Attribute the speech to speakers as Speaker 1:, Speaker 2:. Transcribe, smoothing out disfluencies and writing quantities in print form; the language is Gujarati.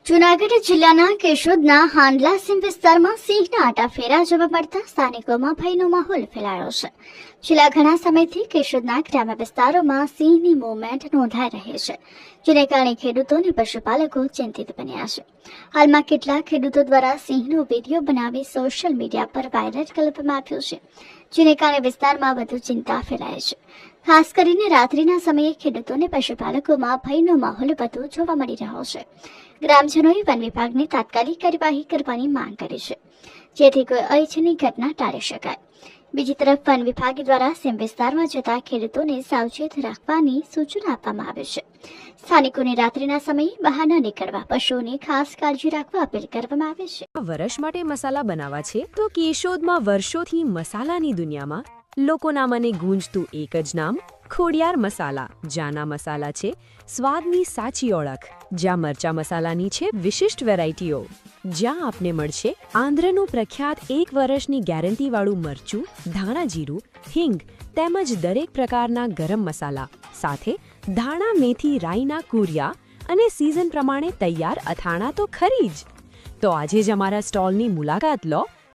Speaker 1: જૂનાગઢ જિલ્લાના કેશોદના હાંડલા સીમ વિસ્તારમાં સિંહના આટાફેરા જોવા મળતા સ્થાનિકોમાં ભયનો માહોલ ફેલાયો છે. છેલ્લા ઘણા સમયથી કેશોદના ગ્રામ્ય વિસ્તારોમાં સિંહની મૂવમેન્ટ નોંધાઈ રહી છે, જેને કારણે ખેડૂતો અને પશુપાલકો ચિંતિત બન્યા છે. હાલમાં કેટલાક ખેડૂતો દ્વારા સિંહનો વિડીયો બનાવી સોશિયલ મીડિયા પર વાયરલ કરવામાં આવ્યો છે, જેને કારણે વિસ્તારમાં વધુ ચિંતા ફેલાય છે. ખાસ કરીને રાત્રિના સમયે ખેડૂતોને પશુપાલકોમાં ભયનો માહોલ વધુ જોવા મળી રહ્યો છે. ગ્રામજનોએ વન વિભાગની તાત્કાલિક કાર્યવાહી કરવાની માંગ કરી છે, જેથી કોઈ અનિચ્છનીય ઘટના ટાળી શકાય. બીજી તરફ વન વિભાગ દ્વારા સીમ વિસ્તારમાં જતા ખેડૂતોને સાવચેત રાખવાની સૂચના આપવામાં આવી છે. સ્થાનિકોને રાત્રિના સમયે બહાર ન નીકળવા, પશુઓની ખાસ કાળજી રાખવા અપીલ કરવામાં આવે છે.
Speaker 2: વર્ષ માટે મસાલા બનાવવા છે તો કેશોદમાં વર્ષોથી મસાલાની દુનિયામાં લોકોના મને ગૂંજતું એક જ નામ ખોડિયાર મસાલા. જાના મસાલા છે સ્વાદની સાચી ઓળખ, જ્યાં મરચા મસાલાની છે વિશિષ્ટ વેરાયટીઓ, જ્યાં આપને મળશે આંધ્રનું પ્રખ્યાત 1 વર્ષની ગેરંટીવાળું મરચું, ધાણા જીરું, હિંગ તેમજ દરેક પ્રકારના ગરમ મસાલા, સાથે ધાણા મેથી રાઈના કુરિયા અને સિઝન પ્રમાણે તૈયાર અથાણા તો ખરી જ. તો આજે જ અમારા સ્ટોલની મુલાકાત લો